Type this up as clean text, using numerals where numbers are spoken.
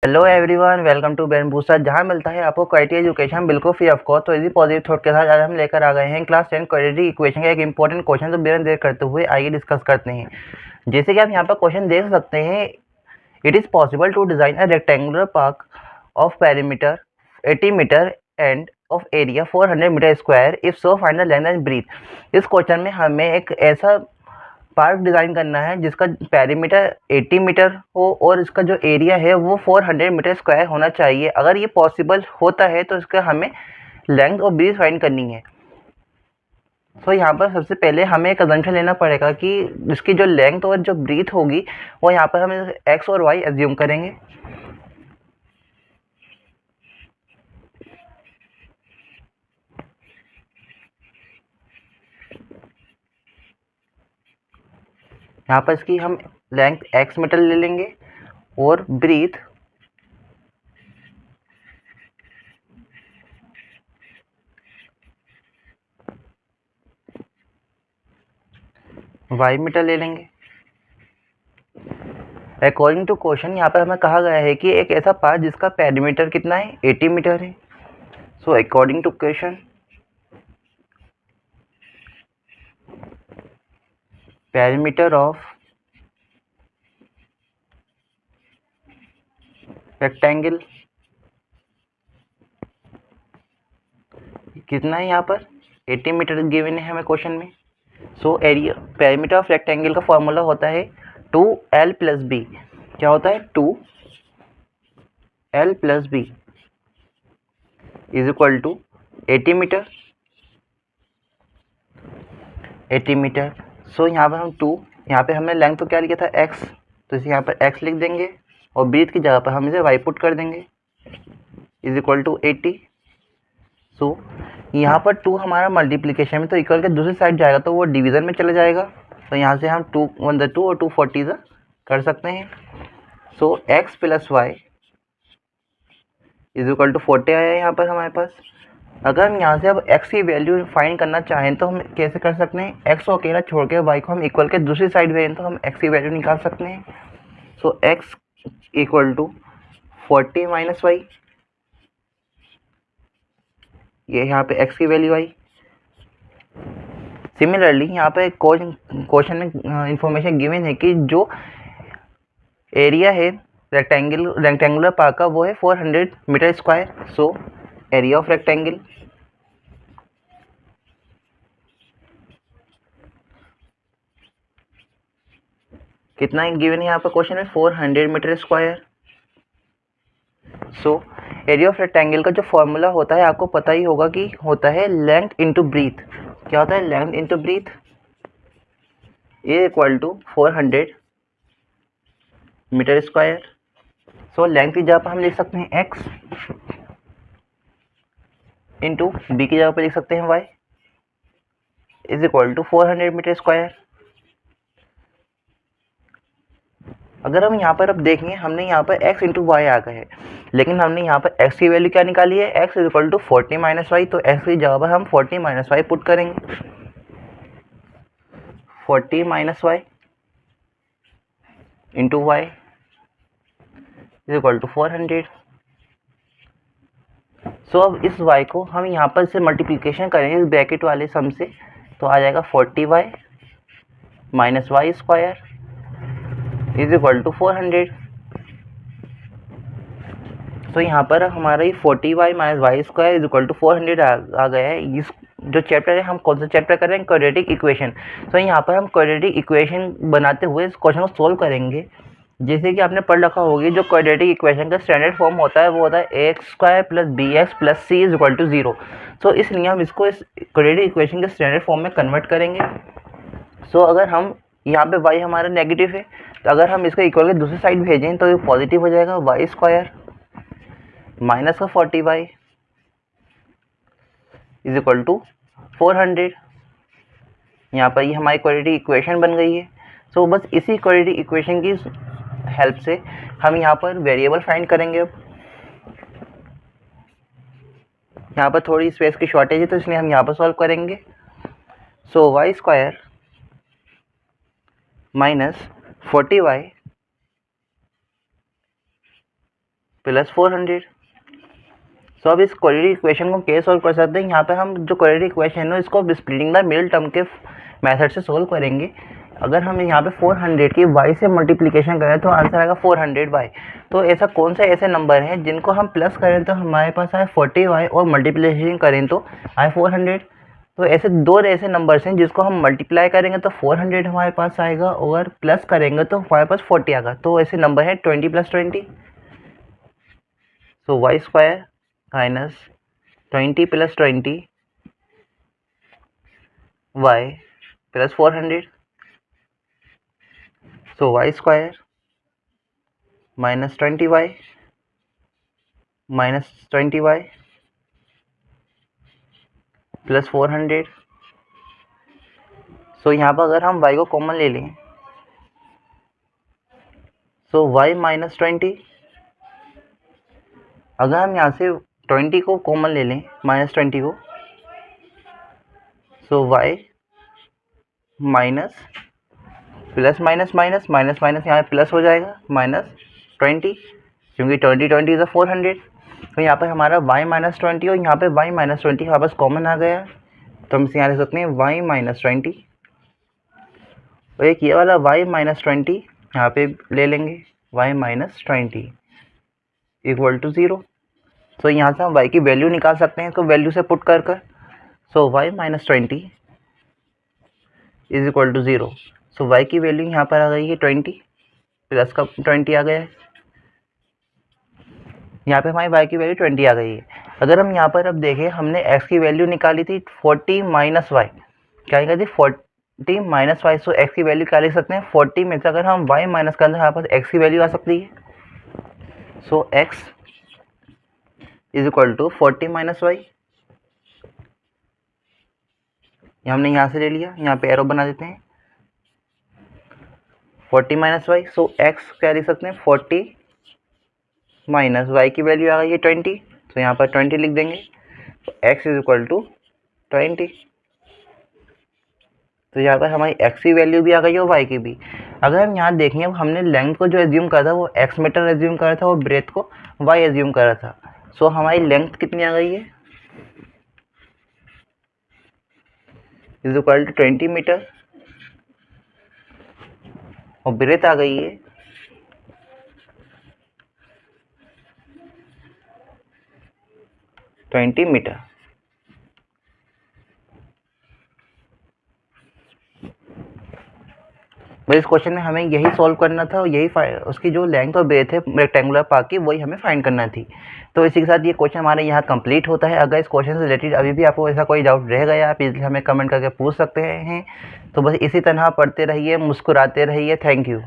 Hello everyone, welcome to Bambusa, जहां मिलता है आपको क्वालिटी एजुकेशन बिल्कुल फ्री ऑफ कॉस्ट। तो इसी पॉजिटिव थॉट के साथ आज हम लेकर आ गए हैं क्लास 10 क्वाड्रेटिक इक्वेशन का एक इंपॉर्टेंट क्वेश्चन। तो बिना देर करते हुए आइए डिस्कस करते हैं। जैसे कि आप यहां पर क्वेश्चन देख सकते हैं, it is possible to design a rectangular park of perimeter 80 metre and of area 400 metre square, if so find the length and breadth. इस क्वेश्चन में हमें एक ऐसा पार्क डिज़ाइन करना है जिसका पेरीमीटर 80 मीटर हो और इसका जो एरिया है वो 400 मीटर स्क्वायर होना चाहिए। अगर ये पॉसिबल होता है तो इसका हमें लेंथ और ब्रीथ फाइंड करनी है। तो यहाँ पर सबसे पहले हमें एक अजम्पशन लेना पड़ेगा कि इसकी जो लेंथ और जो ब्रीथ होगी वो यहाँ पर हम एक्स और वाई एज्यूम करेंगे। यहाँ पर इसकी हम लेंथ एक्स मीटर ले लेंगे और ब्रीथ वाई मीटर ले लेंगे। अकॉर्डिंग टू क्वेश्चन यहाँ पर हमें कहा गया है कि एक ऐसा पार्क जिसका पेरीमीटर कितना है, 80 मीटर है। So according to question, perimeter of rectangle कितना है, यहाँ पर 80 मीटर गिवन है हमें क्वेश्चन में। So area perimeter of rectangle का फॉर्मूला होता है 2l प्लस बी। क्या होता है? 2l plus b is equal to 80 metre. 80 metre. So यहाँ पर हम 2, यहाँ पे हमने लेंथ तो क्या लिया था, x, तो इसे यहाँ पर x लिख देंगे और ब्रीथ की जगह पर हम इसे y पुट कर देंगे इज इक्वल टू 80। सो यहाँ पर 2 हमारा मल्टीप्लिकेशन में तो इक्वल के दूसरी साइड जाएगा तो वो डिवीज़न में चला जाएगा। तो यहाँ से हम 2 1 2 और 2 40 कर सकते हैं। So x plus y is equal to 40 आया यहाँ पर हमारे पास। अगर हम यहाँ से अब x की वैल्यू फाइंड करना चाहें तो हम कैसे कर सकते हैं, x को अकेला छोड़ के y को हम इक्वल के दूसरी साइड भेजें तो हम x की वैल्यू निकाल सकते हैं। So x equal to 40 minus y, ये यहाँ पे x की वैल्यू आई। सिमिलरली यहाँ पे क्वेश्चन में इंफॉर्मेशन गिवन है कि जो एरिया है रेक्टेंगुलर पार्क का वो है 400 metre square. So area of rectangle कितना गिवन है यहाँ पर क्वेश्चन में, 400 metre square. So area of rectangle का जो फॉर्मूला होता है आपको पता ही होगा कि होता है लेंथ इनटू ब्रीथ। क्या होता है? Length into breadth equal to 400 metre square. So length की जगह पर हम लिख सकते हैं x इंटू बी की जगह पर लिख सकते हैं y is equal to 400 metre square. अगर हम यहाँ पर अब देखेंगे, हमने यहाँ पर x इंटू वाई आ गए हैं, लेकिन हमने यहाँ पर x की वैल्यू क्या निकाली है, x is equal to 40 minus y. तो x की जगह पर हम 40 माइनस वाई पुट करेंगे। 40 minus y into y is equal to 400। So अब इस y को हम यहाँ पर से मल्टीप्लिकेशन करेंगे इस ब्रैकेट वाले सम से, तो आ जाएगा 40y minus y square is equal to 400। तो यहाँ पर हमारा ये 40y minus y square is equal to 400 आ गया है। इस जो चैप्टर है, हम कौन सा चैप्टर कर रहे हैं, क्वाड्रेटिक इक्वेशन। तो यहाँ पर हम क्वाड्रेटिक इक्वेशन बनाते हुए इस क्वेश्चन को सोल्व करेंगे। जैसे कि आपने पढ़ रखा होगी, जो क्वाड्रेटिक इक्वेशन का स्टैंडर्ड फॉर्म होता है वो होता है x square plus b x plus c is equal to 0। So इसलिए हम इसको इस क्वाड्रेटिक इक्वेशन के स्टैंडर्ड फॉर्म में कन्वर्ट करेंगे। सो अगर हम यहाँ पे y हमारा नेगेटिव है, तो अगर हम इसका इक्वल के दूसरी साइड भेजें तो ये पॉजिटिव हो जाएगा, वाई स्क्वायर माइनस का 40y इज इक्वल टू 400। यहाँ पर ये हमारी क्वाड्रेटिक इक्वेशन बन गई है। सो बस इसी क्वाड्रेटिक इक्वेशन की हेल्प से हम यहाँ पर वेरिएबल फाइंड करेंगे। अब यहाँ पर थोड़ी स्पेस की शॉर्टेज है तो इसलिए हम यहाँ पर सॉल्व करेंगे। So y square minus 40y plus 400। So अब इस क्वाड्रेटिक इक्वेशन को कैसे सॉल्व कर सकते हैं? यहाँ पे हम जो क्वाड्रेटिक इक्वेशन है इसको अब स्प्लिटिंग द मिडिल टर्म के मेथड से सोल्व करेंगे। अगर हम यहाँ पे 400 की y से मल्टीप्लिकेशन करें तो आंसर आएगा 400y। तो ऐसा कौन सा ऐसे नंबर है जिनको हम प्लस करें तो हमारे पास आए 40y और मल्टीप्लिकेशन करें तो आए 400। तो ऐसे दो ऐसे नंबर्स हैं जिसको हम मल्टीप्लाई करेंगे तो 400 हमारे पास आएगा और प्लस करेंगे तो हमारे पास 40 आएगा। तो ऐसे नंबर है 20 + 20। सो y² माइनस 20 + 20 y प्लस 400। सो y² minus 20y minus 20y plus 400। सो यहाँ पर अगर हम y को कॉमन ले लें सो y माइनस 20। अगर हम यहाँ से 20 को कॉमन ले लें माइनस 20 को सो y minus plus minus minus minus minus यहाँ प्लस हो जाएगा माइनस 20, क्योंकि 20 इज़ 400। तो यहाँ पर हमारा y माइनस 20 और यहाँ पे y माइनस 20 वापस कॉमन आ गया। तो हम इसे यहाँ लिख सकते हैं y माइनस 20 और एक ये वाला y माइनस 20 यहाँ पे ले लेंगे y माइनस 20 इक्वल टू 0। सो यहाँ से हम y की वैल्यू निकाल सकते हैं इसको वैल्यू से पुट कर कर। So y minus 20 is equal to 0। So y की वैल्यू यहाँ पर आ गई है 20 प्लस का 20 आ गया है। यहाँ पे हमारी y की वैल्यू 20 आ गई है। अगर हम यहाँ पर अब देखें हमने x की वैल्यू निकाली थी 40 माइनस y, क्या निकाली थी 40 माइनस y। सो x की वैल्यू क्या लिख सकते हैं 40 में से अगर हम y माइनस कर लें हमारे पास x की वैल्यू आ सकती है। So x is equal to 40 minus y। हमने यहाँ से ले लिया, यहाँ पे एरो बना देते हैं 40 माइनस y। सो x क्या लिख सकते हैं 40 माइनस y की वैल्यू आ गई है 20। तो यहाँ पर 20 लिख देंगे। तो x इज इक्वल टू 20। तो यहाँ पर हमारी x की वैल्यू भी आ गई और y की भी। अगर हम यहाँ देखें अब हमने लेंथ को जो एज्यूम करा था वो x मीटर एज्यूम करा था और ब्रेथ को y एज्यूम करा था। सो हमारी लेंथ कितनी आ गई है इज इक्वल टू 20 मीटर और ब्रेथ आ गई है 20 मीटर। बस इस क्वेश्चन में हमें यही सॉल्व करना था और यही उसकी जो लेंथ और ब्रेथ है रेक्टेंगुलर पार्ट की वही हमें फाइंड करना थी। तो इसी के साथ ये क्वेश्चन हमारे यहाँ कंप्लीट होता है। अगर इस क्वेश्चन से रिलेटेड अभी भी आपको ऐसा कोई डाउट रह गया आप इजीली हमें कमेंट करके पूछ सकते हैं। तो बस इसी तरह पढ़ते रहिए, मुस्कुराते रहिए। Thank you.